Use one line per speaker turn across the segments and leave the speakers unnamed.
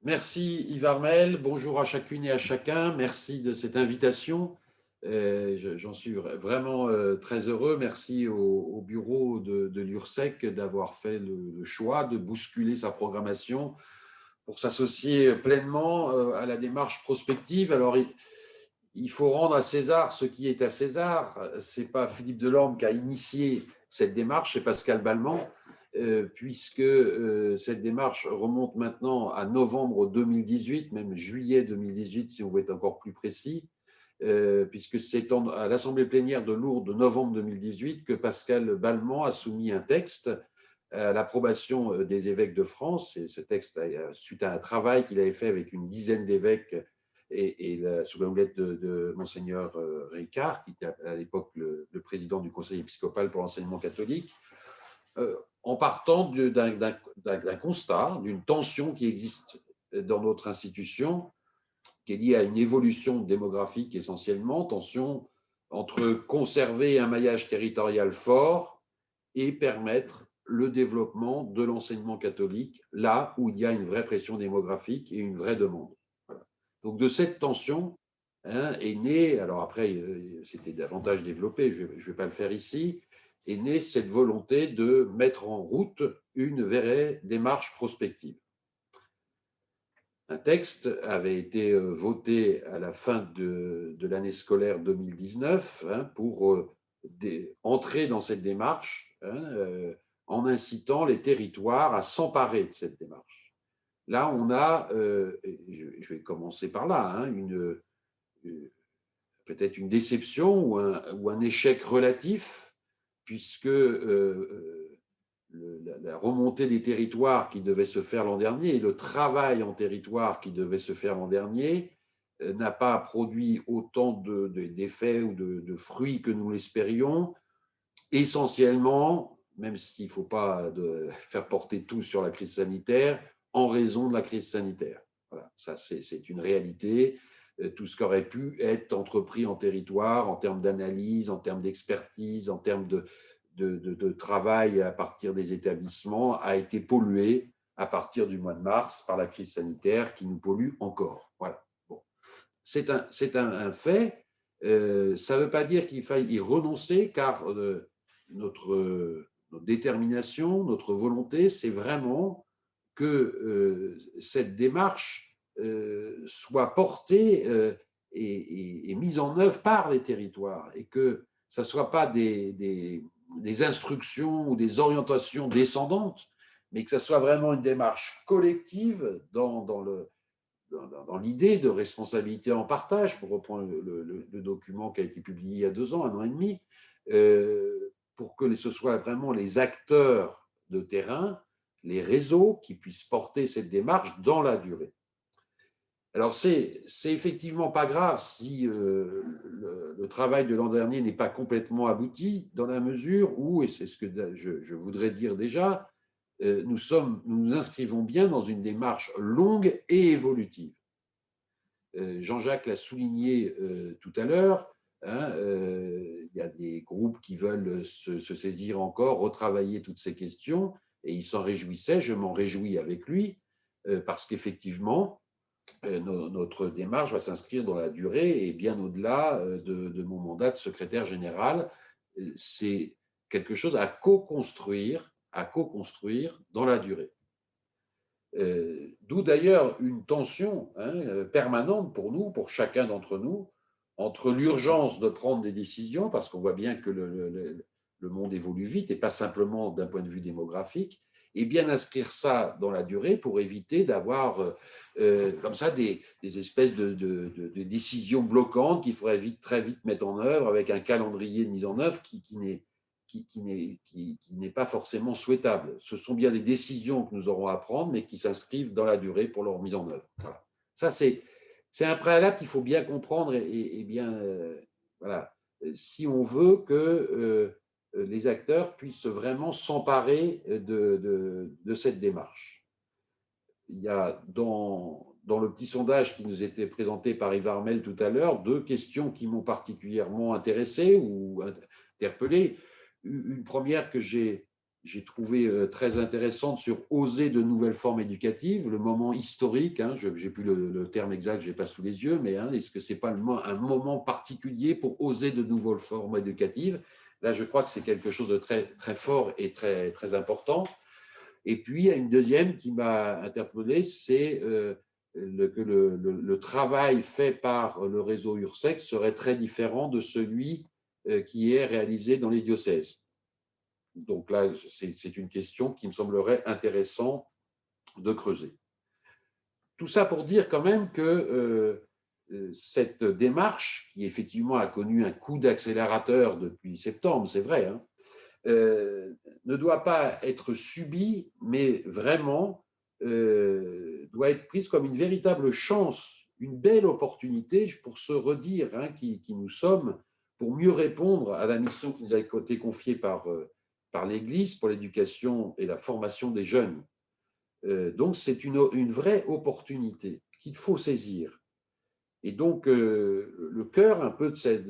Merci Yves Armel, bonjour à chacune et à chacun, merci de cette invitation. J'en suis vraiment très heureux. Merci au bureau de l'URSSEC d'avoir fait le choix de bousculer sa programmation pour s'associer pleinement à la démarche prospective. Alors, il faut rendre à César ce qui est à César. Ce n'est pas Philippe Delorme qui a initié cette démarche, c'est Pascal Balmant, puisque cette démarche remonte maintenant à novembre 2018, même juillet 2018, si on veut être encore plus précis, puisque c'est à l'Assemblée plénière de Lourdes de novembre 2018 que Pascal Balmant a soumis un texte à l'approbation des évêques de France. Et ce texte, suite à un travail qu'il avait fait avec une dizaine d'évêques sous la houlette de Monseigneur Ricard, qui était à l'époque le président du Conseil épiscopal pour l'enseignement catholique, en partant d'un constat, d'une tension qui existe dans notre institution, qui est liée à une évolution démographique essentiellement, tension entre conserver un maillage territorial fort et permettre le développement de l'enseignement catholique là où il y a une vraie pression démographique et une vraie demande. Voilà. Donc de cette tension est née, alors après c'était davantage développé, je ne vais pas le faire ici, est née cette volonté de mettre en route une vraie démarche prospective. Un texte avait été voté à la fin de l'année scolaire 2019 pour entrer dans cette démarche en incitant les territoires à s'emparer de cette démarche. Là, on a, je vais commencer par là, peut-être une déception ou un échec relatif, puisque la remontée des territoires qui devait se faire l'an dernier et le travail en territoire qui devait se faire l'an dernier n'a pas produit autant d'effets ou de fruits que nous l'espérions, essentiellement, même s'il ne faut pas faire porter tout sur la crise sanitaire, en raison de la crise sanitaire. Voilà, ça c'est une réalité. Tout ce qui aurait pu être entrepris en territoire, en termes d'analyse, en termes d'expertise, en termes de travail à partir des établissements, a été pollué à partir du mois de mars par la crise sanitaire qui nous pollue encore. Voilà. Bon. C'est un fait. Ça ne veut pas dire qu'il faille y renoncer, car notre détermination, notre volonté, c'est vraiment que cette démarche soit portée et mise en œuvre par les territoires et que ça ne soit pas des instructions ou des orientations descendantes, mais que ça soit vraiment une démarche collective dans l'idée de responsabilité en partage, pour reprendre le document qui a été publié il y a 2 ans, 1 an et demi, pour que ce soit vraiment les acteurs de terrain, les réseaux qui puissent porter cette démarche dans la durée. Alors, c'est effectivement pas grave si le travail de l'an dernier n'est pas complètement abouti, dans la mesure où, et c'est ce que je voudrais dire déjà, nous nous inscrivons bien dans une démarche longue et évolutive. Jean-Jacques l'a souligné tout à l'heure, il y a des groupes qui veulent se saisir encore, retravailler toutes ces questions, et il s'en réjouissait, je m'en réjouis avec lui, parce qu'effectivement, notre démarche va s'inscrire dans la durée et bien au-delà de mon mandat de secrétaire général. C'est quelque chose à co-construire dans la durée. D'où d'ailleurs une tension permanente pour nous, pour chacun d'entre nous, entre l'urgence de prendre des décisions, parce qu'on voit bien que le monde évolue vite, et pas simplement d'un point de vue démographique, et bien inscrire ça dans la durée pour éviter d'avoir comme ça des espèces de décisions bloquantes qu'il faudrait très vite mettre en œuvre avec un calendrier de mise en œuvre qui n'est pas forcément souhaitable. Ce sont bien des décisions que nous aurons à prendre, mais qui s'inscrivent dans la durée pour leur mise en œuvre. Voilà. Ça, c'est un préalable qu'il faut bien comprendre et bien, voilà, si on veut que les acteurs puissent vraiment s'emparer de cette démarche. Il y a dans le petit sondage qui nous était présenté par Yves Armel tout à l'heure, 2 questions qui m'ont particulièrement intéressé ou interpellé. Une première que j'ai j'ai trouvé très intéressante sur oser de nouvelles formes éducatives, le moment historique, hein, je n'ai plus le terme exact, je n'ai pas sous les yeux, mais hein, est-ce que ce n'est pas un moment particulier pour oser de nouvelles formes éducatives? Là, je crois que c'est quelque chose de très, très fort et très, très important. Et puis, il y a une deuxième qui m'a interpellé, c'est que le travail fait par le réseau URSEC serait très différent de celui qui est réalisé dans les diocèses. Donc là, c'est une question qui me semblerait intéressant de creuser. Tout ça pour dire quand même que cette démarche, qui effectivement a connu un coup d'accélérateur depuis septembre, c'est vrai, hein, ne doit pas être subie, mais vraiment doit être prise comme une véritable chance, une belle opportunité pour se redire hein, qui nous sommes, pour mieux répondre à la mission qui nous a été confiée par l'Église pour l'éducation et la formation des jeunes. Donc, c'est une vraie opportunité qu'il faut saisir. Et donc, le cœur un peu de cette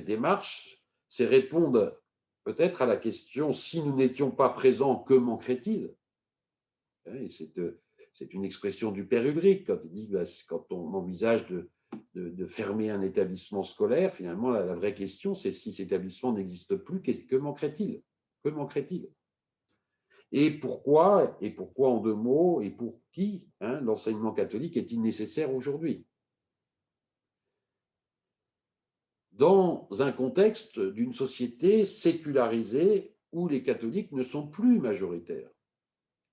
démarche, c'est répondre peut-être à la question, si nous n'étions pas présents, que manquerait-il? C'est une expression du père Ulrich, quand il dit, quand on envisage de fermer un établissement scolaire, finalement, la vraie question, c'est si cet établissement n'existe plus, que manquerait-il? Que manquerait-il? Et pourquoi en deux mots, et pour qui hein, l'enseignement catholique est-il nécessaire aujourd'hui? Dans un contexte d'une société sécularisée où les catholiques ne sont plus majoritaires.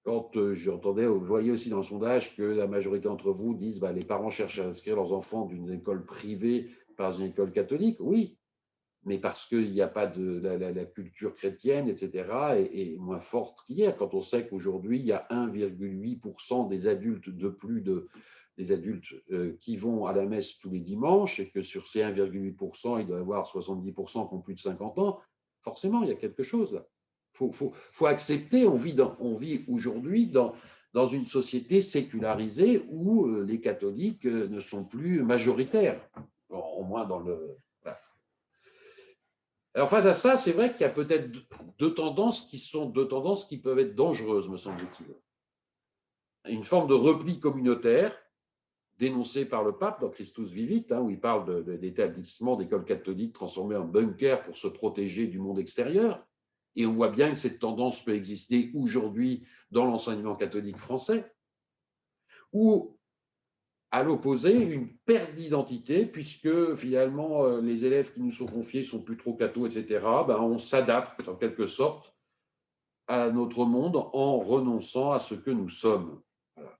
Quand j'entendais, vous voyez aussi dans le sondage que la majorité d'entre vous disent les parents cherchent à inscrire leurs enfants d'une école privée par une école catholique, oui, mais parce qu'il n'y a pas de la culture chrétienne, etc., est moins forte qu'hier. Quand on sait qu'aujourd'hui, il y a 1,8% des adultes des adultes qui vont à la messe tous les dimanches, et que sur ces 1,8%, il doit y avoir 70% qui ont plus de 50 ans, forcément, il y a quelque chose là. Faut accepter, on vit aujourd'hui dans une société sécularisée où les catholiques ne sont plus majoritaires, au moins dans le... Voilà. Alors face à ça, c'est vrai qu'il y a peut-être deux tendances qui peuvent être dangereuses, me semble-t-il. Une forme de repli communautaire, dénoncé par le pape dans Christus Vivit, hein, où il parle d'établissement d'écoles catholiques transformées en bunkers pour se protéger du monde extérieur. Et on voit bien que cette tendance peut exister aujourd'hui dans l'enseignement catholique français, ou à l'opposé, une perte d'identité, puisque finalement, les élèves qui nous sont confiés sont plus trop cathos, etc. On s'adapte en quelque sorte à notre monde en renonçant à ce que nous sommes. Voilà.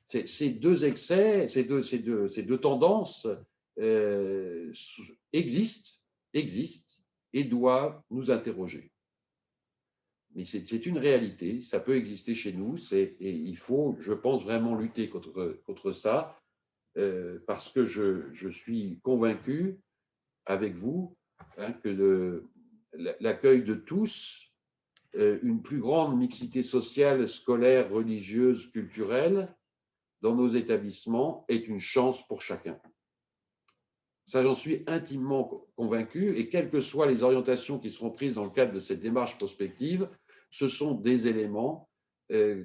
Ces deux excès, ces deux tendances existent et doivent nous interroger. Mais c'est une réalité, ça peut exister chez nous, et il faut, je pense, vraiment lutter contre ça, parce que je suis convaincu, avec vous, hein, que l'accueil de tous, une plus grande mixité sociale, scolaire, religieuse, culturelle, dans nos établissements, est une chance pour chacun. Ça, j'en suis intimement convaincu, et quelles que soient les orientations qui seront prises dans le cadre de cette démarche prospective, ce sont des éléments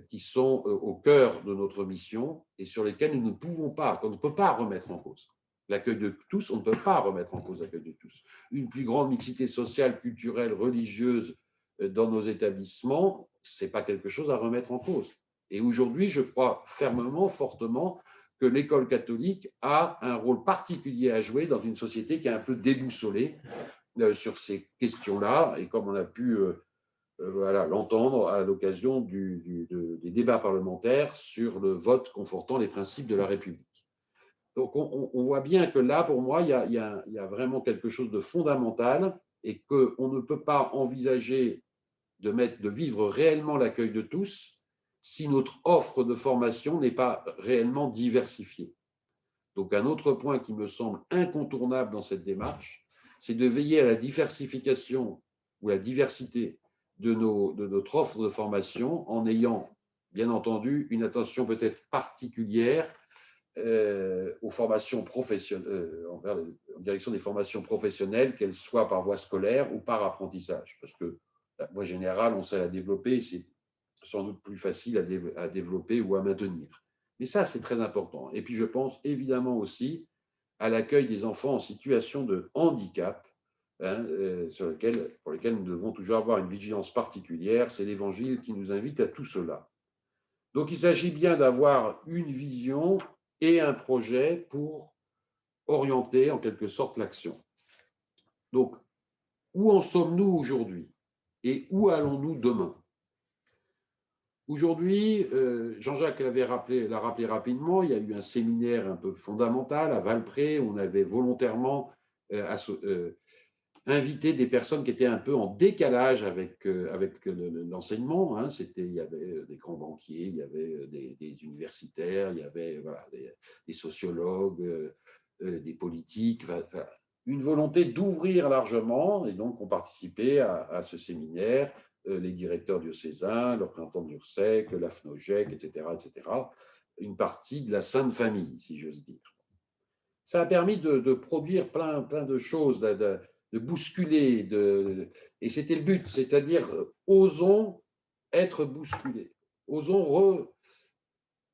qui sont au cœur de notre mission et sur lesquels nous ne pouvons pas, qu'on ne peut pas remettre en cause. L'accueil de tous, on ne peut pas remettre en cause l'accueil de tous. Une plus grande mixité sociale, culturelle, religieuse dans nos établissements, ce n'est pas quelque chose à remettre en cause. Et aujourd'hui, je crois fermement, fortement, que l'école catholique a un rôle particulier à jouer dans une société qui est un peu déboussolée sur ces questions-là, et comme on a pu l'entendre à l'occasion des débats parlementaires sur le vote confortant les principes de la République. Donc on voit bien que là, pour moi, il y a vraiment quelque chose de fondamental, et qu'on ne peut pas envisager de vivre réellement l'accueil de tous si notre offre de formation n'est pas réellement diversifiée. Donc un autre point qui me semble incontournable dans cette démarche, c'est de veiller à la diversification ou la diversité de notre offre de formation, en ayant bien entendu une attention peut-être particulière aux formations professionnelles, en direction des formations professionnelles, qu'elles soient par voie scolaire ou par apprentissage. Parce que La voie générale, on sait la développer, c'est sans doute plus facile à développer ou à maintenir. Mais ça, c'est très important. Et puis, je pense évidemment aussi à l'accueil des enfants en situation de handicap, hein, pour lesquels nous devons toujours avoir une vigilance particulière. C'est l'Évangile qui nous invite à tout cela. Donc, il s'agit bien d'avoir une vision et un projet pour orienter en quelque sorte l'action. Donc, où en sommes-nous aujourd'hui et où allons-nous demain? Aujourd'hui, Jean-Jacques l'a rappelé rapidement, il y a eu un séminaire un peu fondamental à Valpré, où on avait volontairement invité des personnes qui étaient un peu en décalage avec l'enseignement, hein. Il y avait des grands banquiers, il y avait des universitaires, il y avait voilà, des sociologues, des politiques, voilà. Une volonté d'ouvrir largement, et donc ont participé à ce séminaire les directeurs diocésains, le représentant de l'URSSEC, la FNOGEC, etc., une partie de la Sainte Famille, si j'ose dire. Ça a permis de produire plein de choses, de bousculer, et c'était le but, c'est-à-dire osons être bousculés, osons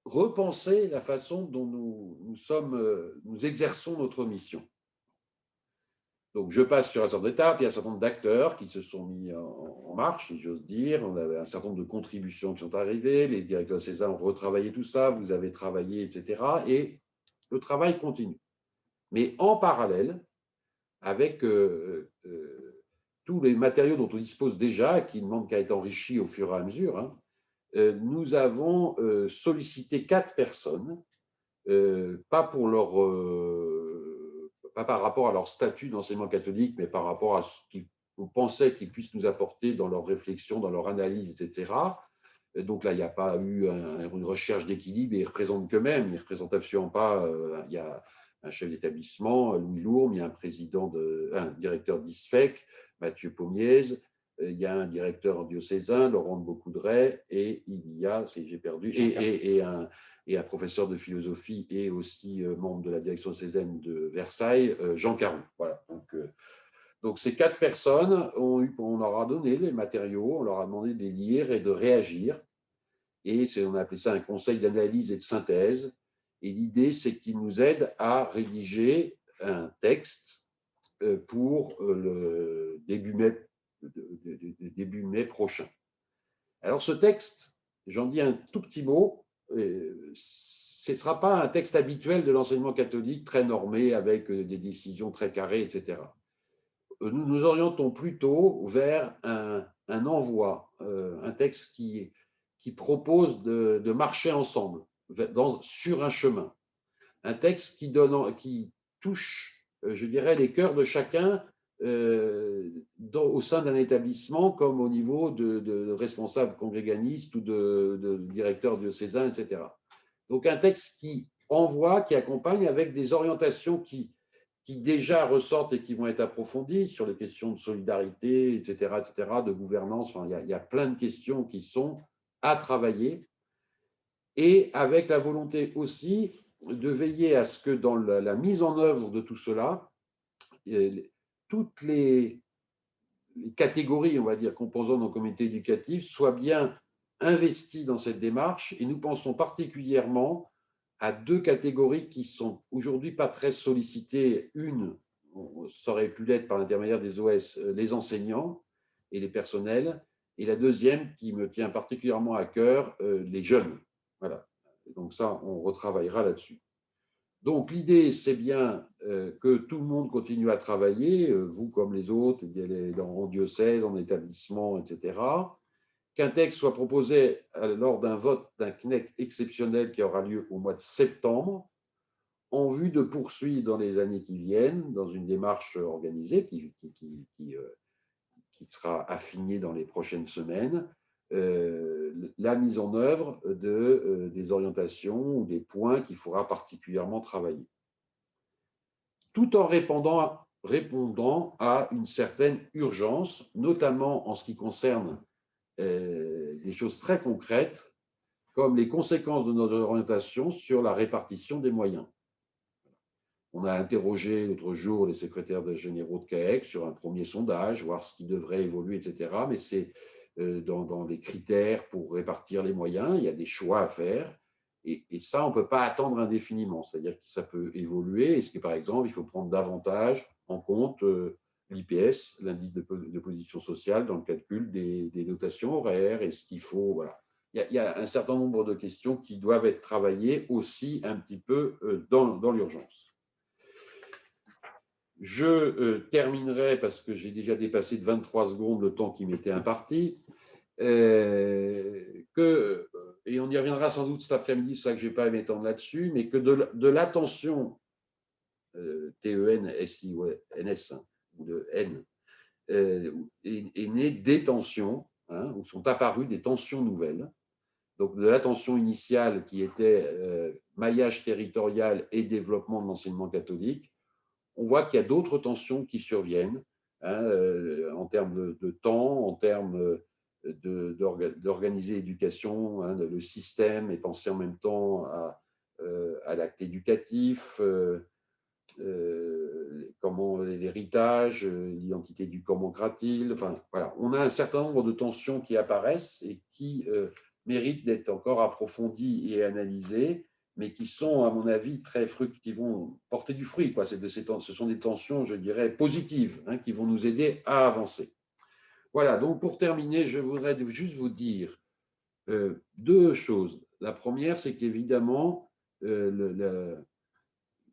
repenser la façon dont nous exerçons notre mission. Donc, je passe sur un certain nombre d'étapes. Il y a un certain nombre d'acteurs qui se sont mis en marche, si j'ose dire. On avait un certain nombre de contributions qui sont arrivées. Les directeurs de César ont retravaillé tout ça. Vous avez travaillé, etc. Et le travail continue. Mais en parallèle, avec tous les matériaux dont on dispose déjà, qui ne demandent qu'à être enrichis au fur et à mesure, hein, nous avons sollicité 4 personnes, pas pour pas par rapport à leur statut d'enseignement catholique, mais par rapport à ce qu'on pensait qu'ils puissent nous apporter dans leur réflexion, dans leur analyse, etc. Et donc là, il n'y a pas eu une recherche d'équilibre, et ils représentent qu'eux-mêmes, ils ne représentent absolument pas. Il y a un chef d'établissement, Louis Lourme, il y a un directeur d'ISFEC, Mathieu Pommiez, il y a un directeur diocésain, Laurent de Beaucoudray, et il y a, j'ai perdu, et un professeur de philosophie et aussi membre de la direction diocésaine de Versailles, Jean Caron. Voilà. Donc ces 4 personnes, on leur a donné les matériaux, on leur a demandé de les lire et de réagir. Et on a appelé ça un conseil d'analyse et de synthèse. Et l'idée, c'est qu'ils nous aident à rédiger un texte pour le début mai prochain. Alors ce texte, j'en dis un tout petit mot, ce ne sera pas un texte habituel de l'enseignement catholique, très normé, avec des décisions très carrées, etc. Nous nous orientons plutôt vers un envoi, un texte qui propose de marcher ensemble sur un chemin. Un texte qui touche, je dirais, les cœurs de chacun au sein d'un établissement, comme au niveau de responsables congréganistes ou de directeurs diocésains, etc. Donc un texte qui envoie, qui accompagne avec des orientations qui déjà ressortent et qui vont être approfondies sur les questions de solidarité, etc., de gouvernance. Enfin, il y a plein de questions qui sont à travailler, et avec la volonté aussi de veiller à ce que dans la mise en œuvre de tout cela, toutes les catégories, on va dire, composant nos comités éducatifs soient bien investies dans cette démarche. Et nous pensons particulièrement à 2 catégories qui sont aujourd'hui pas très sollicitées. Une, ça aurait pu l'être par l'intermédiaire des OS, les enseignants et les personnels. Et la deuxième, qui me tient particulièrement à cœur, les jeunes. Voilà. Donc ça, on retravaillera là-dessus. Donc l'idée, c'est bien que tout le monde continue à travailler, vous comme les autres, en diocèse, en établissement, etc. Qu'un texte soit proposé lors d'un vote d'un CNEC exceptionnel qui aura lieu au mois de septembre, en vue de poursuivre dans les années qui viennent, dans une démarche organisée qui sera affinée dans les prochaines semaines, la mise en œuvre des orientations ou des points qu'il faudra particulièrement travailler, tout en répondant à une certaine urgence, notamment en ce qui concerne des choses très concrètes, comme les conséquences de notre orientation sur la répartition des moyens. On a interrogé l'autre jour les secrétaires généraux de CAEX sur un premier sondage, voir ce qui devrait évoluer, etc. Mais c'est dans les critères pour répartir les moyens, il y a des choix à faire. Et ça, on ne peut pas attendre indéfiniment. C'est-à-dire que ça peut évoluer. Est-ce que, par exemple, il faut prendre davantage en compte l'IPS, l'indice de position sociale, dans le calcul des dotations horaires? Est-ce qu'il faut… Voilà. Il y a un certain nombre de questions qui doivent être travaillées aussi un petit peu dans l'urgence. Je terminerai, parce que j'ai déjà dépassé de 23 secondes le temps qui m'était imparti, et on y reviendra sans doute cet après-midi, c'est ça que je ne vais pas m'étendre là-dessus, mais que de l'attention, TEN-SIONS, hein, ou de N, est née des tensions, hein, où sont apparues des tensions nouvelles. Donc, de l'attention initiale qui était maillage territorial et développement de l'enseignement catholique, on voit qu'il y a d'autres tensions qui surviennent, hein, en termes de temps, en termes d'organiser l'éducation, hein, le système et penser en même temps à l'acte éducatif, comment l'héritage, l'identité du comment gras-t-il. Enfin, voilà. On a un certain nombre de tensions qui apparaissent et qui méritent d'être encore approfondies et analysées, mais qui sont, à mon avis, qui vont porter du fruit, quoi. Ce sont des tensions, je dirais, positives, hein, qui vont nous aider à avancer. Voilà, donc pour terminer, je voudrais juste vous dire deux choses. La première, c'est qu'évidemment,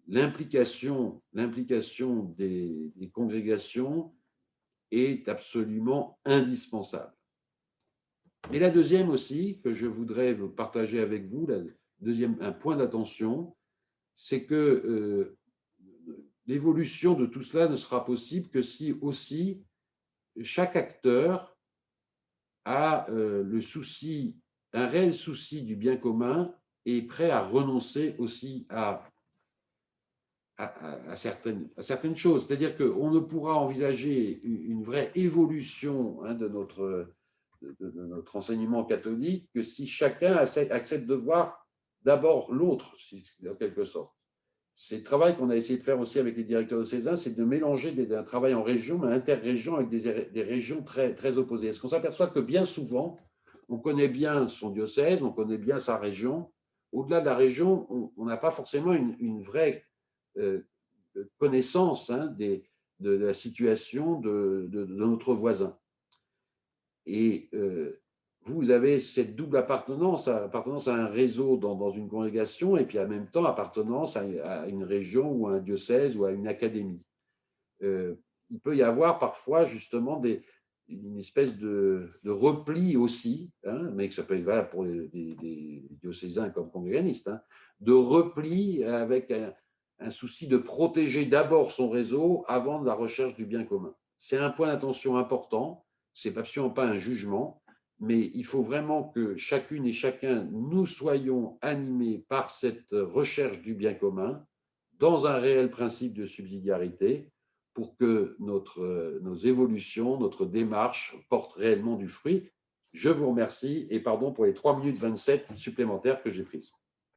l'implication des congrégations est absolument indispensable. Et la deuxième aussi, que je voudrais partager avec vous, un point d'attention, c'est que l'évolution de tout cela ne sera possible que si aussi chaque acteur a un réel souci du bien commun et est prêt à renoncer aussi à certaines choses. C'est-à-dire qu'on ne pourra envisager une vraie évolution, hein, de notre enseignement catholique que si chacun accepte de voir d'abord l'autre, en quelque sorte. C'est le travail qu'on a essayé de faire aussi avec les directeurs diocésains, c'est de mélanger un travail en région, mais interrégion, avec des régions très, très opposées. Est-ce qu'on s'aperçoit que bien souvent, on connaît bien son diocèse, on connaît bien sa région. Au-delà de la région, on n'a pas forcément une vraie connaissance, hein, de la situation de notre voisin. Et vous avez cette double appartenance à un réseau dans une congrégation, et puis en même temps appartenance à une région ou à un diocèse ou à une académie. Il peut y avoir parfois justement une espèce de repli aussi, hein, mais que ça peut être valable pour des diocésains comme congréganistes, hein, de repli avec un souci de protéger d'abord son réseau avant de la recherche du bien commun. C'est un point d'attention important, c'est absolument pas un jugement, mais il faut vraiment que chacune et chacun, nous soyons animés par cette recherche du bien commun dans un réel principe de subsidiarité pour que nos évolutions, notre démarche portent réellement du fruit. Je vous remercie et pardon pour les 3 minutes 27 supplémentaires que j'ai prises.